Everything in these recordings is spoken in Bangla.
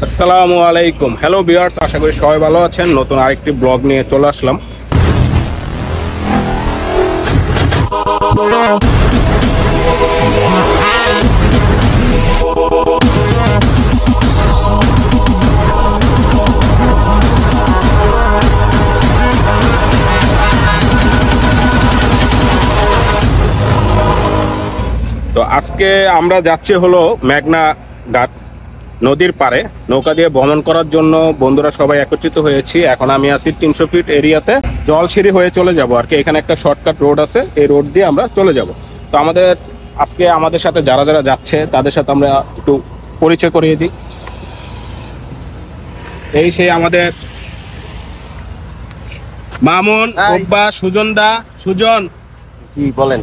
আসসালামু আলাইকুম। হ্যালো ভিউয়ার্স, আশা করি সবাই ভালো আছেন। নতুন আরেকটি ব্লগ নিয়ে চলে আসলাম। তো আজকে আমরা যাচ্ছি হলো মেঘনা ঘাট নদীর পারে নৌকা দিয়ে ভ্রমণ করার জন্য। বন্ধুরা সবাই একত্রিত হয়েছি। এখন আমি আছি 300 ফিট এরিয়াতে, জলসিঁড়ি হয়ে চলে যাব আর কি। এখানে একটা শর্টকাট রোড আছে, এই রোড দিয়ে আমরা চলে যাব। তো আজকে আমাদের সাথে যারা যারা যাচ্ছে তাদের সাথে আমরা একটু পরিচয় করিয়ে দিই। এই সেই আমাদের মামুন, ওব্বা, সুজন। কি বলেন,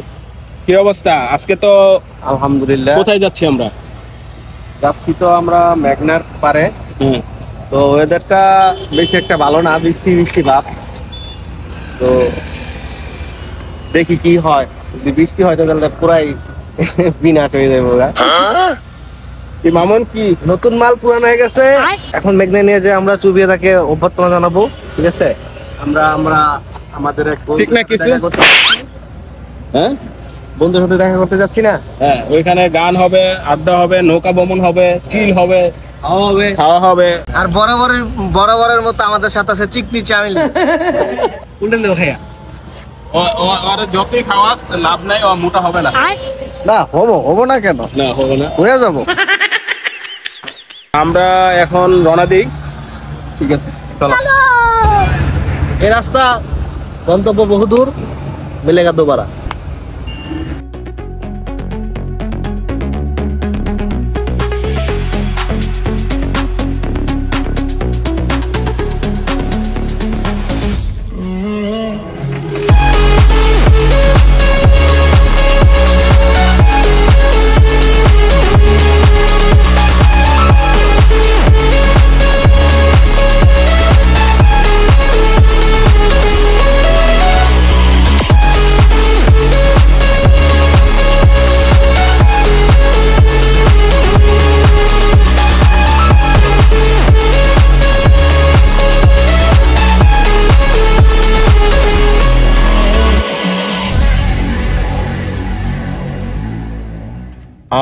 কি অবস্থা? আজকে তো আলহামদুলিল্লাহ। কোথায় যাচ্ছি আমরা? যাচ্ছি তো আমরা মেঘনার পারে। তো ওয়েদারটা বেশি একটা ভালো না, বৃষ্টি ভাব। তো দেখি কি হয়। যদি বৃষ্টি হয় তাহলে পুরাই বিনাশ হয়ে যাবে। ওরা কি মামুন, কি নতুন মাল পুরানো হয়ে গেছে। এখন মেঘনা নিয়ে যে আমরা চুবিয়ে তাকে অভ্যর্থনা জানাবো, ঠিক আছে? আমরা আমাদের এক ঠিক না কিছু? হ্যাঁ, বন্ধুর সাথে দেখা করতে যাচ্ছি না? হ্যাঁ, ওইখানে গান হবে, আড্ডা হবে, নৌকা ভ্রমণ হবে, চিল হবে, খাওয়া হবে। আর বরাবরের মতো আমাদের সাথে আছে চিকনি চামিল। কোনটা নেব ভাইয়া? ওরে যতই খাওয়াস লাভ নাই, ও মোটা হবে না। না হবো না কেন? না হবে না, হয়ে যাবো। আমরা এখন রওনা দিই। ঠিক আছে, চলো। এই রাস্তা গন্তব্য বহুদূর, মিলেগা দোবারা।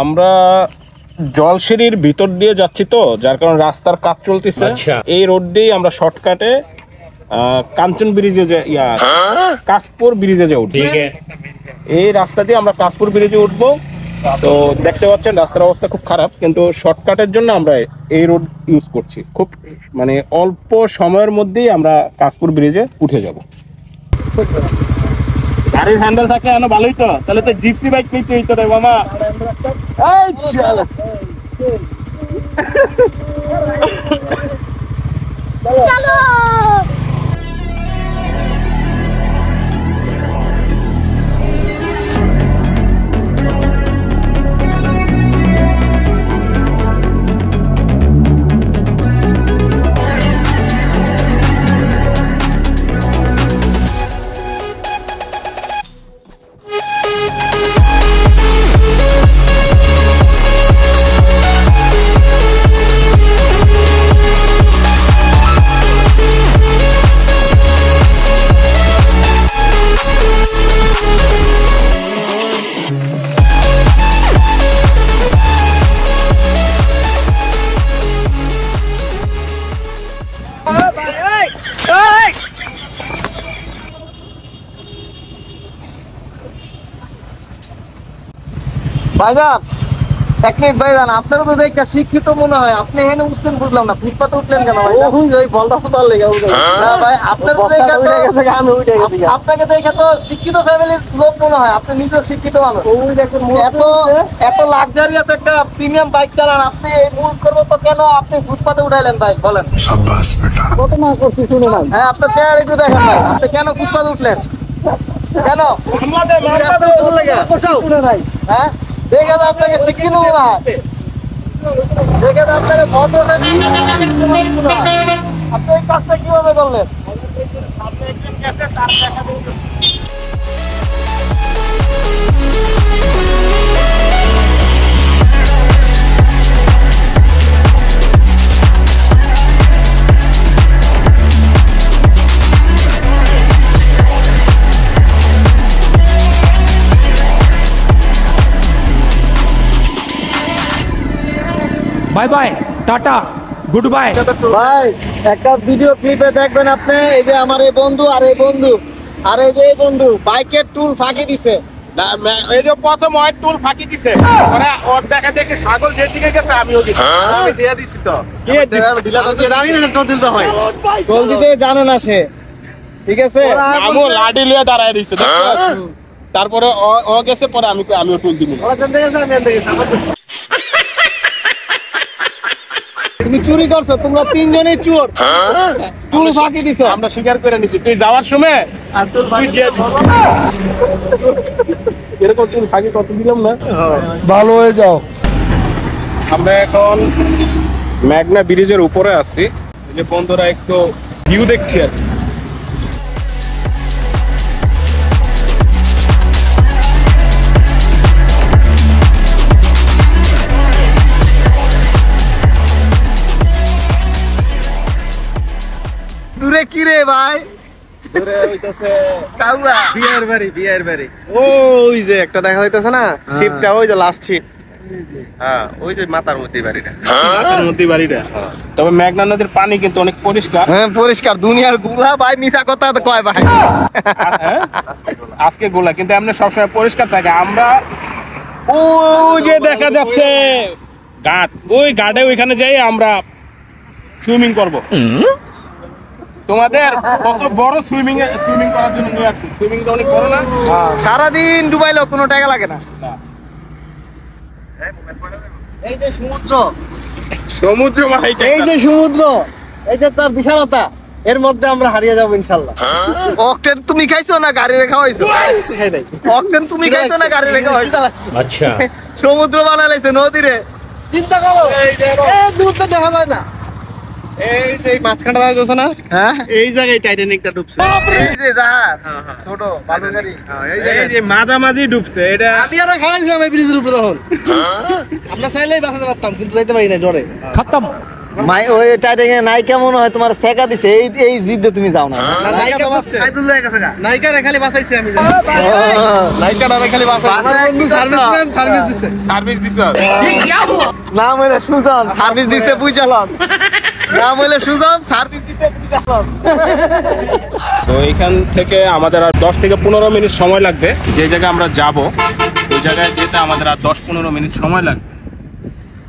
আমরা জলসিঁড়ির ভিতর দিয়ে যাচ্ছি, তো যার কারণে রাস্তার কাজ চলতেছে। এই রোড দিয়ে আমরা শর্টকাটে কাঞ্চন ব্রিজে কাশপুর ব্রিজে যে উঠবো। এই রাস্তা দিয়ে আমরা কাশপুর ব্রিজে উঠবো। তো দেখতে পাচ্ছেন রাস্তার অবস্থা খুব খারাপ, কিন্তু শর্টকাটের জন্য আমরা এই রোড ইউজ করছি। খুব মানে অল্প সময়ের মধ্যেই আমরা কাশপুর ব্রিজে উঠে যাব। গাড়ির হ্যান্ডেল থাকলে এনে ভালোই তো, তাহলে তো জিপসি বাইক নিতে হইতো রে মামা। চলো। ভাইজান, এক মিনিট ভাইজান, আপনারা তো দেখে শিক্ষিত মনে হয়। আপনি এখানে উঠছেন বুঝলাম না, ফুটপাতে উঠলেন কেন ভাই? না ভাই, আপনাকে দেখে তো শিক্ষিত ফ্যামিলির লোক মনে হয়। আপনি নিজেও শিক্ষিত মানুষ। এত লাক্সারিয়াস একটা প্রিমিয়াম বাইক চালান, আপনি মুভ করবো তো কেন আপনি ফুটপাতে উঠাইলেন ভাই? বলেন। হ্যাঁ, আপনার চেহারা একটু দেখেন ভাই, আপনি কেন ফুটপাতে উঠলেন? কেন? হ্যাঁ, দেখে তো আপনাকে শিক্ষিত মনে হয়। দেখে তো আপনাকে ভদ্রতা মনে হয়। আপনি এই কাজটা কিভাবে করলেন? Bye bye, tata, good bye. ভাই একটা ভিডিও ক্লিপে দেখবেন আপনি, এই যে আমার এই বন্ধু আর এই বন্ধু আর এই যে এই বন্ধু বাইকের টুল ফাঁকি দিছে। এই যে প্রথম ওয়াইড টুল ফাঁকি দিছে, ওরা ওর দেখা দেখি ছাগল যেদিকে গেছে আমিও গেছি। আমি দিয়ে দিছি তো। কে দিছে? জানি না টোল দিতে হয়, টোল দিতে জানে না সে, ঠিক আছে। আমু লাডি লিয়ে দাঁড়ায় দিছে, তারপরে ও গেছে, পরে আমিও টুল দিব। ওরা জানতে গেছে, আমি জানতে গেছি। তুমি চুরি করছো, তোমরা তিনজনই চোর, টুল ফাঁকি দিছো। আমরা স্বীকার করে নিছি, তুই যাওয়ার সময় আর টুল ফাঁকি দিয়ে দিস। এরকম টুল ফাঁকি কত দিলাম না। ভালো হয়ে যাও। আমরা এখন মেঘনা ব্রিজের উপরে আছি, এই যে বন্ধুরা একটু ভিউ দেখছি আর কি। দূরে কি রে ভাই? কাউয়া বিয়ার বাড়ি ওই যে একটা দেখা যাইতেছে না, শিপটা ওই যে লাস্ট শিপ। হ্যাঁ, ওই যে মাথার মধ্যে বাড়িটা, মাথার মধ্যে বাড়িটা। তবে মেঘনা নদীর পানি কিন্তু অনেক পরিষ্কার। হ্যাঁ পরিষ্কার, দুনিয়ার গুলা ভাই মিছা কথা তো কয় ভাই। হ্যাঁ? আজকে গোলা কিন্তু এমনি সবসময় পরিষ্কার থাকে। আমরা ওই যে দেখা যাচ্ছে ঘাট, ওই ঘাটে ওইখানে যাই আমরা সুইমিং করব। তোমাদের কত বড় সুইমিং করার জন্য নিয়ে আসছি। সুইমিং তো অনেক বড় না? সারাদিন ডুবাইলো কোনো টাকা লাগে না। এই যে সমুদ্র, সমুদ্র ভাই, এই যে সমুদ্র, এই যে তার বিশালতা, এর মধ্যে আমরা হারিয়ে যাবো ইনশাল্লাহ। অকটেন তুমি খাইছো না গাড়ি রেখা হইছো? খাই নাই। অকটেন তুমি খাইছো না গাড়ি রেখা হইছো? আচ্ছা, সমুদ্র বানাইছে নদীরে, চিন্তা করো। এই দূরটা দেখা যায় না, এই যে মাঝখানটা দেখা যাচ্ছে না, হ্যাঁ এই জায়গায় টাইটানিকটা ডুবছে। এই যে জাহাজ ছোট বালু গাড়ি, এই যে মাঝামাঝি ডুবছে। এটা আমি আরো খাইছিলাম এই ব্রিজের উপরে তখন। আমরা চাইলেই বাঁচাতে পারতাম, কিন্তু যাইতে পারি না ডরে। খতম। মাই ওই টাইটানিকে নায়িকা মনে হয় তোমার সেকা দিছে, এই জিদ্দে তুমি যাও না। নায়িকা তো সাইদুল্লাহ কাছে গা, নায়িকা রে খালি বাঁচাইছে আমি জানি। নায়িকা রে খালি বাঁচাইছে, বন্ধু সার্ভিসম্যান সার্ভিস দিছে, সার্ভিস দিছে। নাম হইলো সুজন, সার্ভিস দিছে বুঝালাম। নাম হইলো সুজন, সার্ভিস দিছে বুঝালাম। তো এইখান থেকে আমাদের আর 10 থেকে 15 মিনিট সময় লাগবে। যে জায়গায় আমরা যাব ওই জায়গায় যেতে আমাদের আর 10-15 মিনিট সময় লাগবে।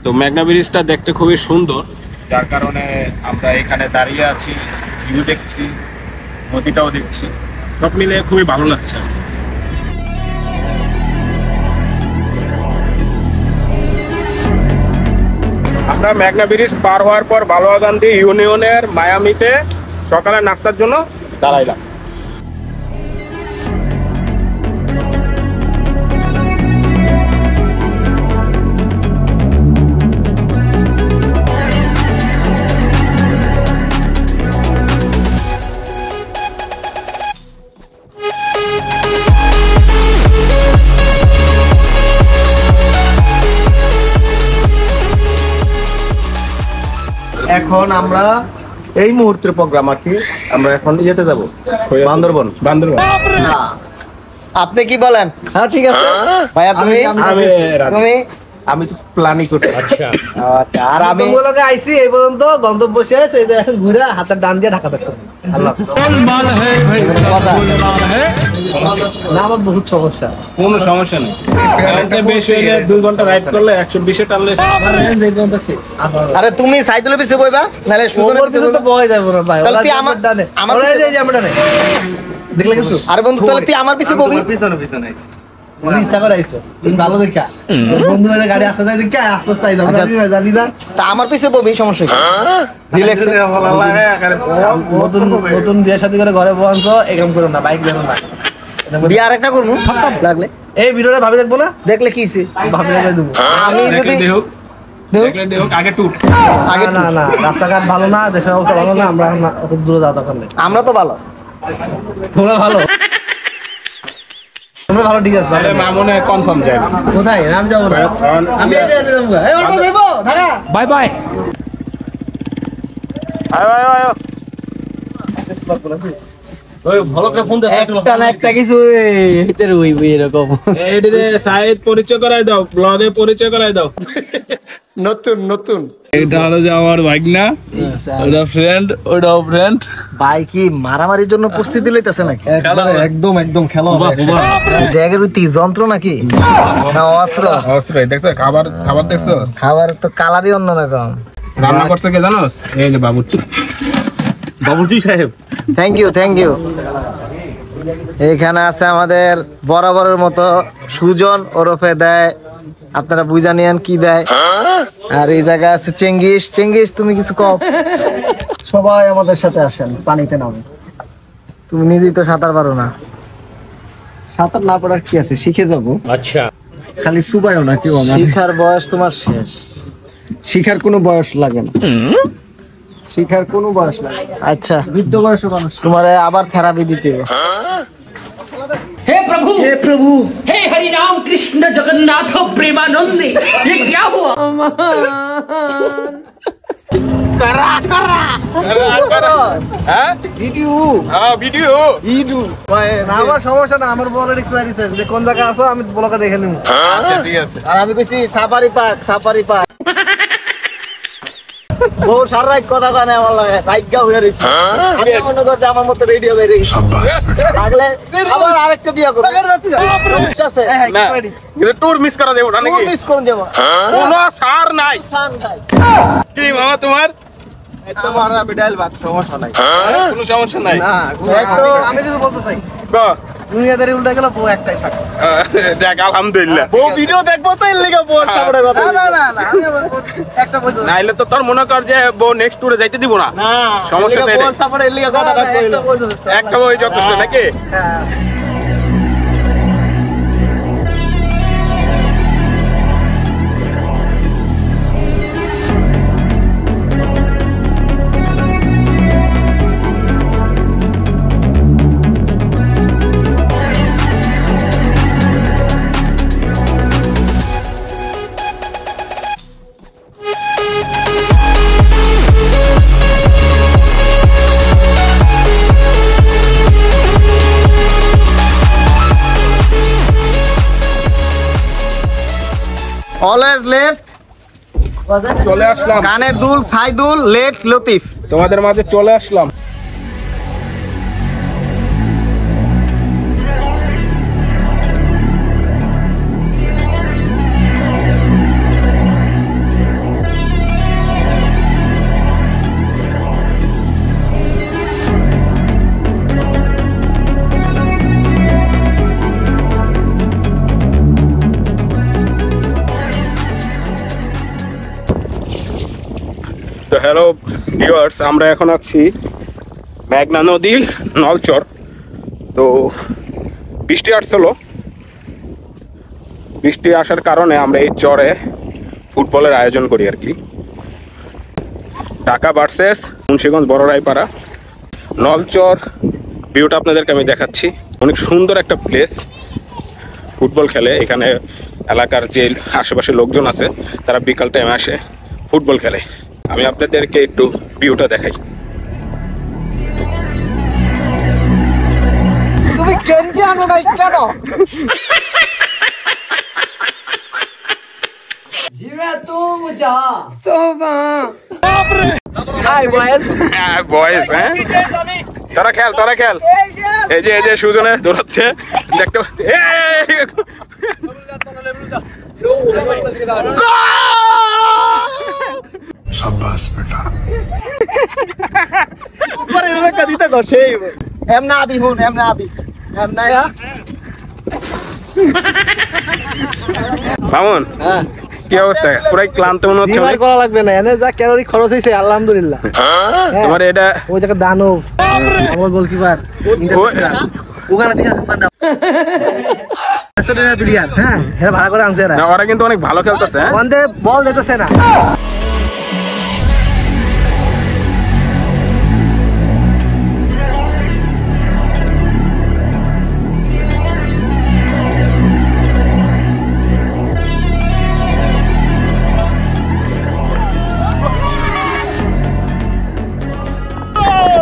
তো মেঘনা ব্রিজটা দেখতে খুবই সুন্দর, যার কারণে আমরা এখানে দাঁড়িয়ে আছি, ভিউ দেখছি, নদীটাও দেখছি, সব মিলে খুবই ভালো লাগছে। আমরা মেঘনা ব্রিজ পার হওয়ার পর বালুয়াগান্ধী ইউনিয়নের মায়ামিতে সকালে নাস্তার জন্য দাঁড়াইলাম। এখন আমরা এই মুহূর্তের প্রোগ্রাম আর কি, আমরা এখন যেতে যাব বান্দরবন। আপনি কি বলেন? হ্যাঁ ঠিক আছে ভাইয়া, আমি তো প্ল্যানই করছি। আচ্ছা আচ্ছা, আর আমি তোমাকে আইছি এই পর্যন্ত, গন্তব্য শেষ, এই যে এখন ঘুরে হাতের ডান দিয়ে ঢাকা থাকতেছে। আল্লাহ না, আমার বহুত সমস্যা। কোনো সমস্যা নেই, বেশি হইলে 2 ঘন্টা রাইড করলে 120-এ টানলে। আরে তুমি সাইকেলের পিছে বইবা, নালে সুন্দর পিছে তো বই যাবো না ভাই। তাহলে তুই আমার ডানে, আমার এই যে আমার ডানে দেখলে কিছু। আরে বন্ধু, তাহলে তুই আমার পিছে বইবি। পিছনে আইছি, তুমি ইচ্ছা করে আইছো, তুমি ভালো দেখা বন্ধুরা গাড়ি আসতে যায় দেখা আস্তে আস্তে আইছো, আমরা জানি না। তা আমার পিছে বইবি, সমস্যা কি? রিল্যাক্স। নতুন বিয়ে শাদী করে ঘরে বসছো, এরকম করো না, বাইক দেখো না। বিয়ে আরেকটা করবো লাগলে, এই ভিডিওটা ভাবি দেখবো না, দেখলে কি ভাবি দেবো আমি। যদি আগে টুট, আগে না না, রাস্তাঘাট ভালো না, দেশের অবস্থা ভালো না, আমরা অত দূরে যাওয়া দরকার নেই। আমরা তো ভালো, তোমরা ভালো, তোমরা ভালো, ঠিক আছে। মামুনে কনফার্ম যায় না। কোথায়? আমি যাবো না, আমি এই যে যাবো, এই অটো যাবো ঢাকা। Bye bye. আয় আয় আয়, ওই ভালো করে ফোন দে, একটা না একটা কিছু হিতে রইবি এরকম। এইদিকে সাইদ পরিচয় করাই দাও, ব্লগে পরিচয় করাই দাও। নতুন নতুন এটা হলো যে আমার বাইক না, ওটা ফ্রেন্ড। ভাই কি মারামারির জন্য প্রস্তুতি লইতেছে নাকি? একদম একদম খেলা ড্যাগের উতি যন্ত্র নাকি না অস্ত্র? দেখছো খাবার দেখছো? খাবার তো কালারই অন্যরকম। রান্না করছে কে জানোস? এই যে বাবুর্চি সাহেব। Thank you. এখানে আছে আমাদের বরাবরের মতো সুজন ওরফে দেয়, আপনারা বুঝা নিয়েন কি দেয়। আর এই জায়গায় আছে চেঙ্গিস তুমি কিছু কও। সবাই আমাদের সাথে আসেন, পানিতে নামো। তুমি নিজেই তো সাঁতার পারো না। সাঁতার না পড়ার কি আছে, শিখে যাবো। আচ্ছা, খালি সুবাইও না কেউ আমার। শিখার বয়স তোমার শেষ। শিখার কোনো বয়স লাগে না, শিখার কোনো বয়স লাগে না। আচ্ছা, বৃদ্ধ বয়সে মানুষ। তোমার আবার থেরাপি দিতে হবে। हे प्रभु हे हरि राम कृष्ण जगन्नाथ प्रेमानंद ये क्या हुआ আমার সমস্যা না, আমার বলার একটু যে কোন জায়গায় আছো আমি ব্লকে দেখে নিব। আচ্ছা ঠিক আছে। আর আমি কইছি সাফারি পার্ক ও সারা রাত কথা কয় না আমার লাগে, রাইগা হয়ে রইছে। আমি মনে করতে আমার মতো রেডিও বের হই লাগলে আবার আরেকটা বিয়া করব। সমস্যা আছে না, কিন্তু ট্যুর মিস করা যাবে না নাকি? মিস করুন যাব, কোনো সার নাই। কি মামা তোমার? একদম আর আমি ডাল ভাত, সমস্যা নাই, কোনো সমস্যা নাই। না একদম। আমি কিছু বলতে চাই, দুনিয়াদারি উল্টা গেল বউ একটাই থাকে। দেখ আলহামদুলিল্লাহ, বউ ভিডিও দেখবো তো এর লাগা বউ সাপড়ে কথা। না আমি একটা বলছি নাইলে তো তোর মনে কর যে বউ নেক্সট ট্যুরে যাইতে দিব না। না, সমস্যা নাই। বউ সাপড়ে এর লাগা কথাটা কইলো। একটা বই যথেষ্ট নাকি? হ্যাঁ। Always left. চলে আসলাম কানের দুল সাইদুল, লেট লতিফ। তোমাদের মাঝে চলে আসলাম। তো হ্যালো ভিউয়ার্স, আমরা এখন আছি মেঘনা নদী নলচর। তো বৃষ্টি আসছিল, বৃষ্টি আসার কারণে আমরা এই চরে ফুটবলের আয়োজন করি আর কি। ঢাকা ভার্সেস মুন্সিগঞ্জ বড় রায়পাড়া নলচর ভিউটা আপনাদেরকে আমি দেখাচ্ছি। অনেক সুন্দর একটা প্লেস, ফুটবল খেলে এখানে। এলাকার যে আশেপাশে লোকজন আছে তারা বিকাল টাইমে আসে ফুটবল খেলে। আমি আপনাদেরকে একটু ভিউটা দেখাই। তুমি গেঞ্জি আনো নাই কেন? বয়েস হ্যাঁ, তোরা খেল। এই যে সুজনে দৌড়াচ্ছে, দেখতে পাচ্ছি। शाबाश बेटा। উপরে একটা দিতে কর সেই এমনা আবি হুন, এমনা মামুন কি অবস্থা? পুরাই ক্লান্ত মনে হচ্ছে। বিমার করা লাগবে না, এনে যা ক্যালোরি খরচ হইছে আলহামদুলিল্লাহ। তোমার এটা ওই জায়গা দানব আমার গোলকিপার ওখানে ঠিক আছে ওখানে প্লেয়ার। হ্যাঁ হ্যাঁ, ভাড়া করে আনছে এরা। ওরা কিন্তু অনেক ভালো খেলতেছে। হ্যাঁ, ওয়ানডে বল যেতেছে না।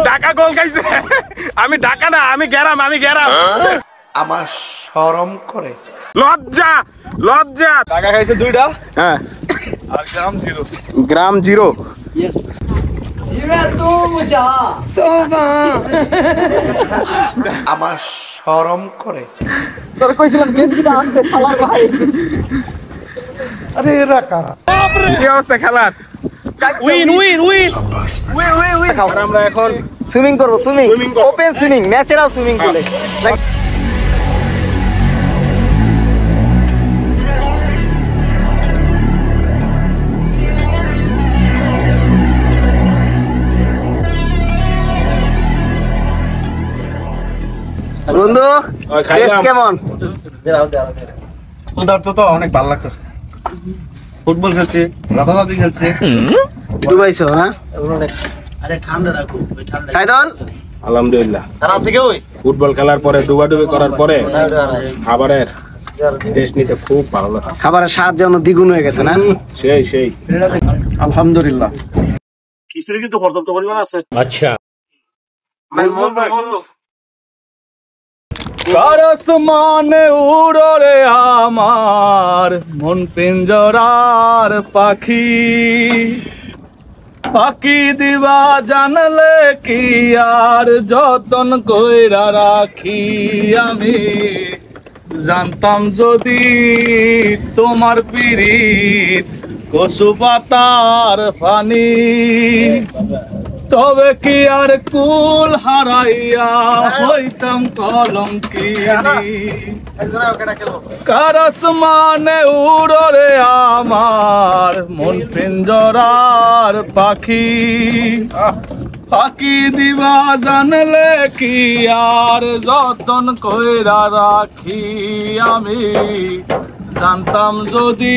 ঢাকা গোল খাইছে। আমি ঢাকা না, আমি গেরাম। আমার শরম করে। লজ্জা। ঢাকা খাইছে 2টা। হ্যাঁ, আর গ্রাম 0 গ্রাম 0 আমার শরম করে। তোর কইছিলাম গেঞ্জিটা আনতে শালা ভাই। আরে এরা কারা? কি অবস্থা খেলার? উইন উইন উইন আর আমরা এখন সুইমিং করবো, সুইমিং Swimming করবো। ওপেন সুইমিং, ন্যাচারাল সুইমিং পুলে। বন্ধু ওই খাইলাম। টেস্ট কেমন? ক্ষুধার্ত তো অনেক ভালো লাগতেছে। ফুটবল খেলছে, দাদাদাদি খেলছে। ডুবাইছো না সাইদন? আলহামদুলিল্লাহ আর আছে কেউ? ফুটবল খেলার পরে ডুবাডুবি করার পরে খাবারের টেস্ট নিতে খুব ভালো লাগে। খাবারের স্বাদ যেন দ্বিগুণ হয়ে গেছে না? সেই সেই আলহামদুলিল্লাহ। খিচুড়ি কিন্তু পর্যাপ্ত পরিমাণ আছে। কার আসমানে উড়ো রে আমার মন পিঞ্জরার পাখি, পাখি দিবা জানলে কি আর যতন কইরা রাখি আমি, জানতাম যদি তোমার পিরিত কচু পাতার ফানি, তবে কি আর কুল হারাইয়া হইতাম কলঙ্কিনী। কার আসমানে উড়ো রে আমার মন পিঞ্জরার পাখি, ফাঁকি দিবা জানলে কি আর যতন কইরা রাখি আমি, জানতাম যদি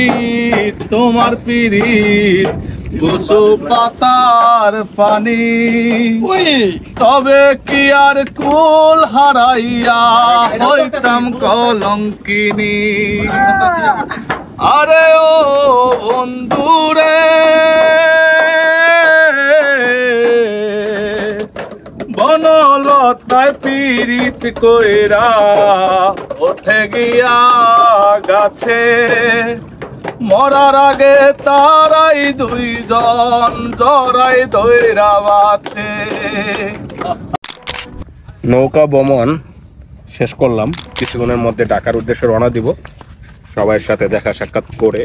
তোমার পিরিত কচু পাতার পানি, তবে কি আর কুল হারাইয়া হইতাম কলঙ্কিনী। আরে ও বন্ধুরে বনলতায় পীড়িত কইরা ওঠে গিয়া গাছে, মরার আগে তারাই দুইজন জড়াই ধইরা বাছে। নৌকা ভ্রমণ শেষ করলাম, কিছুক্ষণের মধ্যে ঢাকার উদ্দেশ্যে রওনা দিব। সবার সাথে দেখা সাক্ষাৎ করে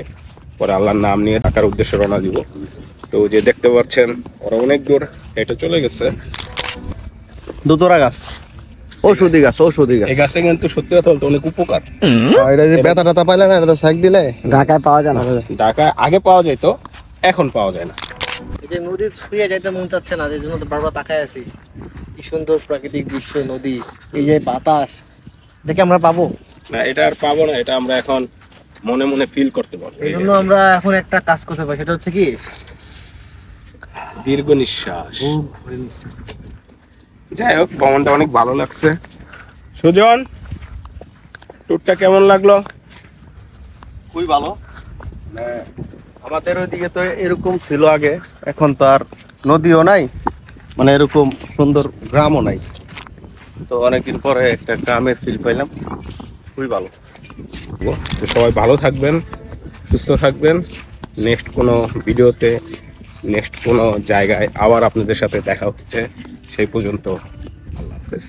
পরে আল্লাহর নাম নিয়ে ঢাকার উদ্দেশ্যে রওনা দিব। তো যে দেখতে পাচ্ছেন ওরা অনেক দূর হেঁটে চলে গেছে। দুতরা গাছ, ঔষধি গাছ, ঔষধি গাছ। এই গাছটা কিন্তু সত্যি কথা বলতে অনেক উপকার। এটা যে ব্যথা টাথা পাইলে না, এটা শাক দিলে ঢাকায় পাওয়া যায় না। ঢাকায় আগে পাওয়া যেত, এখন পাওয়া যায় না। এই নদী ছুঁয়ে যাইতে মন চাচ্ছে না, এই জন্য তো বারবার তাকায় আছি। কি সুন্দর প্রাকৃতিক দৃশ্য, নদী, এই যে বাতাস, দেখে আমরা পাবো না, এটা আর পাবো না। এটা আমরা এখন মনে মনে ফিল করতে পারবো। এই জন্য আমরা এখন একটা কাজ করতে পারি, সেটা হচ্ছে কি দীর্ঘ নিঃশ্বাস। যাই হোক, ভ্রমণটা অনেক ভালো লাগছে। সুজন, ট্যুরটা কেমন লাগলো? খুবই ভালো। আমাদের ওইদিকে তো এরকম ছিল আগে, এখন তো আর নদীও নাই, মানে এরকম সুন্দর গ্রামও নাই। তো অনেকদিন পরে একটা গ্রামের ফিল পাইলাম, খুবই ভালো। তো সবাই ভালো থাকবেন, সুস্থ থাকবেন। নেক্সট কোনো ভিডিওতে, নেক্সট কোনো জায়গায় আবার আপনাদের সাথে দেখা হচ্ছে। সেই পর্যন্ত আল্লাহ হাফেজ।